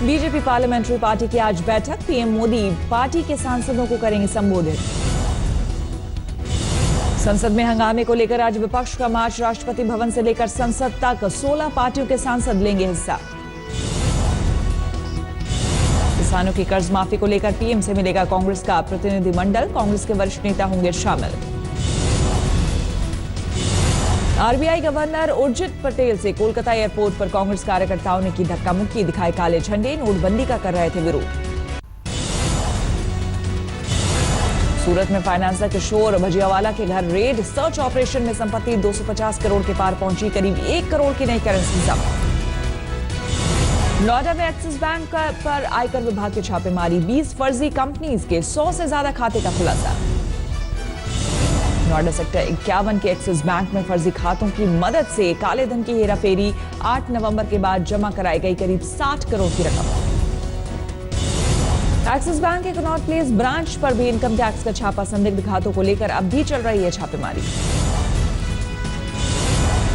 BJP parliamentary party की आज बैठक, पीएम मोदी पार्टी के सांसदों को करेंगे संबोधित। संसद में हंगामे को लेकर आज विपक्ष का मार्च, राष्ट्रपति भवन से लेकर संसद तक 16 पार्टियों के सांसद लेंगे हिस्सा। किसानों की कर्ज माफी को लेकर पीएम से मिलेगा कांग्रेस का प्रतिनिधिमंडल, कांग्रेस के वरिष्ठ नेता होंगे शामिल। आरबीआई गवर्नर उर्जित पटेल से कोलकाता एयरपोर्ट पर कांग्रेस कार्यकर्ताओं ने की धक्का मुक्की, दिखाए काले झंडे, नोटबंदी का कर रहे थे विरोध। सूरत में फाइनेंसर किशोर भजियावाला के घर रेड, सर्च ऑपरेशन में संपत्ति 250 करोड़ के पार पहुंची, करीब 1 करोड़ की नई करेंसी जब्त। नोएडा में एक्सिस बैंक पर आयकर विभाग की छापेमारी, 20 फर्जी कंपनीज के 100 से ज्यादा खाते का खुलासा। नोएडा सेक्टर 51 के एक्सिस बैंक में फर्जी खातों की मदद से काले धन की हेराफेरी, 8 नवंबर के बाद जमा कराई गई करीब 60 करोड़ की रकम। एक्सिस बैंक के कनॉट प्लेस ब्रांच पर भी इनकम टैक्स का छापा, संदिग्ध खातों को लेकर अब भी चल रही है छापेमारी।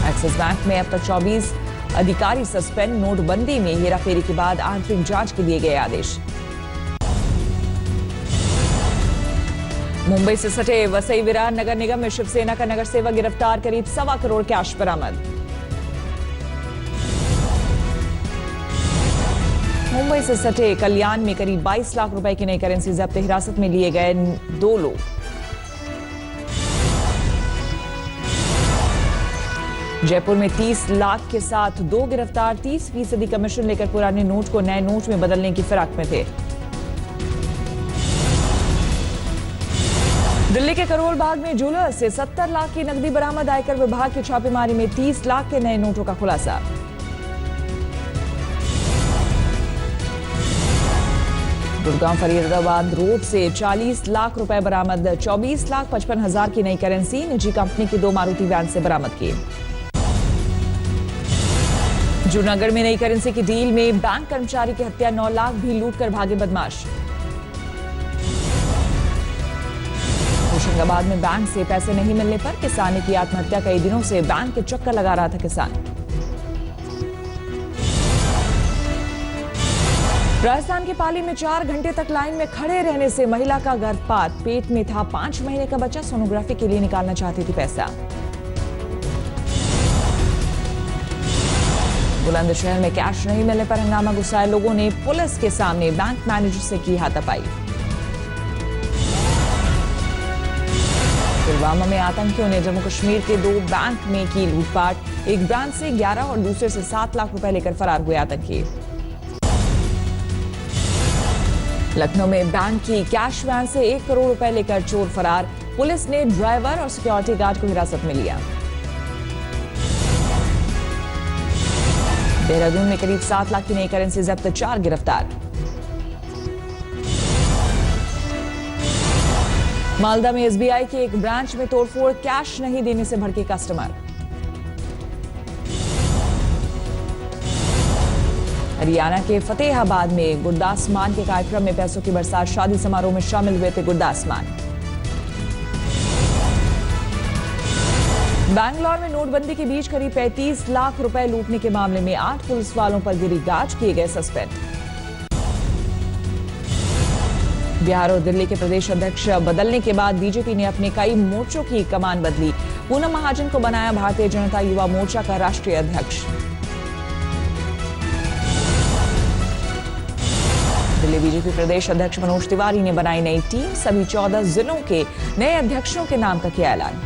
एक्सिस बैंक में अब तक 24 अधिकारी सस्पेंड, नोटबंदी में हेराफेरी के बाद आंतरिक जांच के दिए गए आदेश। मुंबई से सटे वसई विरार नगर निगम में शिवसेना का नगर सेवक गिरफ्तार, करीब 1.25 करोड़ कैश बरामद। मुंबई से सटे कल्याण में करीब 22 लाख रुपए की नई करेंसी जब्त, हिरासत में लिए गए 2 लोग। जयपुर में 30 लाख के साथ 2 गिरफ्तार, 30% कमीशन लेकर पुराने नोट को नए नोट में बदलने की फिराक में थे। दिल्ली के करोल बाग में ज्वेलर्स से 70 लाख की नकदी बरामद, आयकर विभाग की छापेमारी में 30 लाख के नए नोटों का खुलासा। गुड़गांव फरीदाबाद रोड से 40 लाख रुपए बरामद, 24,55,000 की नई करेंसी, निजी कंपनी की 2 मारुति वैन से बरामद की। जूनागढ़ में नई करेंसी की डील में बैंक कर्मचारी की हत्या, 9 लाख भी लूट कर भागे बदमाश। होशंगाबाद में बैंक से पैसे नहीं मिलने पर किसान ने की आत्महत्या, कई दिनों से बैंक के चक्कर लगा रहा था किसान। राजस्थान के पाली में 4 घंटे तक लाइन में खड़े रहने से महिला का गर्भपात, पेट में था 5 महीने का बच्चा, सोनोग्राफी के लिए निकालना चाहती थी पैसा। बुलंदशहर में कैश नहीं मिलने पर हंगामा, गुस्साए लोगों ने पुलिस के सामने बैंक मैनेजर से की हाथापाई। पुलवामा में आतंकियों ने जम्मू कश्मीर के 2 बैंक में की लूटपाट, एक ब्रांच से 11 और दूसरे से 7 लाख रुपए लेकर फरार हुए आतंकी। लखनऊ में बैंक की कैश वैन से 1 करोड़ रुपए लेकर चोर फरार, पुलिस ने ड्राइवर और सिक्योरिटी गार्ड को हिरासत में लिया। देहरादून में करीब 7 लाख की नई करेंसी जब्त, 4 गिरफ्तार। मालदा में एसबीआई के एक ब्रांच में तोड़फोड़, कैश नहीं देने से भड़के कस्टमर। हरियाणा के फतेहाबाद में गुरदास मान के कार्यक्रम में पैसों की बरसात, शादी समारोह में शामिल हुए थे गुरदास मान। बैंगलोर में नोटबंदी के बीच करीब 35 लाख रुपए लूटने के मामले में 8 पुलिस वालों पर गिरी गाज, किए गए सस्पेंड। बिहार और दिल्ली के प्रदेश अध्यक्ष बदलने के बाद बीजेपी ने अपने कई मोर्चों की कमान बदली, पूनम महाजन को बनाया भारतीय जनता युवा मोर्चा का राष्ट्रीय अध्यक्ष। दिल्ली बीजेपी प्रदेश अध्यक्ष मनोज तिवारी ने बनाई नई टीम, सभी 14 जिलों के नए अध्यक्षों के नाम का किया ऐलान।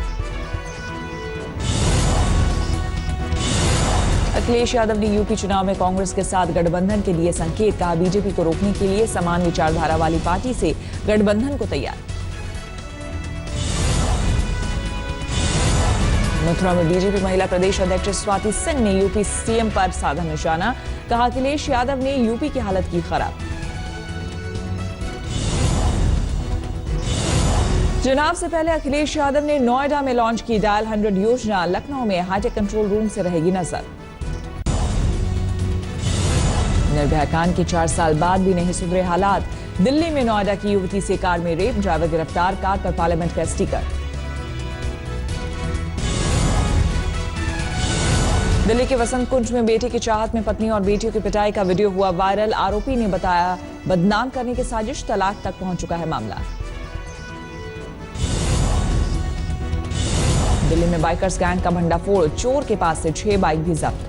अखिलेश यादव ने यूपी चुनाव में कांग्रेस के साथ गठबंधन के लिए संकेत, कहा बीजेपी को रोकने के लिए समान विचारधारा वाली पार्टी से गठबंधन को तैयार। मथुरा में बीजेपी महिला प्रदेश अध्यक्ष स्वाति सिंह ने यूपी सीएम पर साधा निशाना, कहा अखिलेश यादव ने यूपी की हालत की खराब। चुनाव से पहले अखिलेश यादव ने नोएडा में लॉन्च की डायल 100 योजना, लखनऊ में हाईटेक कंट्रोल रूम से रहेगी नजर। निर्भया कांड के 4 साल बाद भी नहीं सुधरे हालात, दिल्ली में नोएडा की युवती से कार में रेप, ड्राइवर गिरफ्तार, कार पर पार्लियामेंट का स्टिकर। दिल्ली के वसंत कुंज में बेटी की चाहत में पत्नी और बेटियों की पिटाई का वीडियो हुआ वायरल। आरोपी ने बताया बदनाम करने की साजिश, तलाक तक पहुंच चुका है मामला। दिल्ली में बाइकर्स गैंग का भंडाफोड़, चोर के पास से 6 बाइक भी जब्त।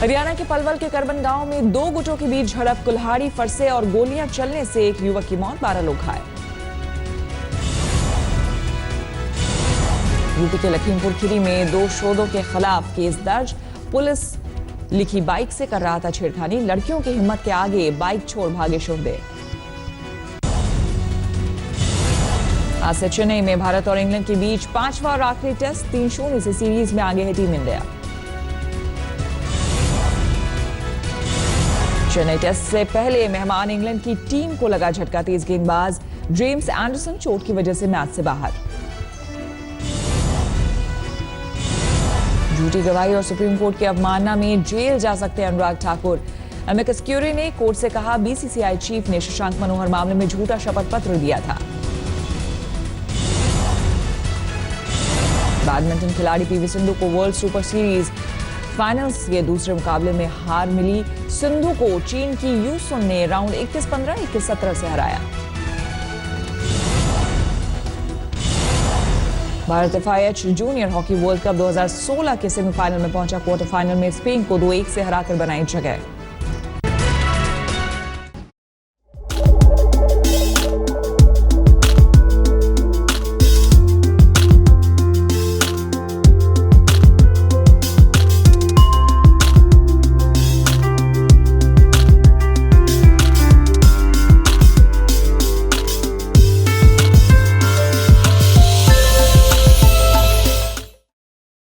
हरियाणा के पलवल के करबन गांव में 2 गुटों के बीच झड़प, कुल्हाड़ी, फरसे और गोलियां चलने से एक युवक की मौत, 12 लोग घायल। यूपी के लखीमपुर खीरी में 2 शोधों के खिलाफ केस दर्ज। पुलिस लिखी बाइक से कर रहा था छेड़खानी, लड़कियों की हिम्मत के आगे बाइक छोड़ भागे शोधे। आज से चेन्नई में भारत और इंग्लैंड के बीच 5वां और आखिरी टेस्ट, 3-0 से सीरीज में आगे है टीम इंडिया। चेन्नई टेस्ट से पहले मेहमान इंग्लैंड की टीम को लगा झटका, तेज गेंदबाज जेम्स एंडरसन चोट की वजह से मैच से बाहर। झूठी गवाही और सुप्रीम कोर्ट की अवमानना में जेल जा सकते हैं अनुराग ठाकुर। एमिकस क्यूरी ने कोर्ट से कहा बीसीसीआई चीफ ने शशांक मनोहर मामले में झूठा शपथ पत्र दिया था। बैडमिंटन खिलाड़ी पीवी सिंधु को वर्ल्ड सुपर सीरीज फाइनल्स के दूसरे मुकाबले में हार मिली। सिंधु को चीन की यू सुन ने राउंड 21-15, 21-17 से हराया। Bharat FIH junior hockey world cup 2016 के सेमीफाइनल में पहुंचा। क्वार्टर फाइनल में स्पेन को 2-1 से हराकर बनाई जगह।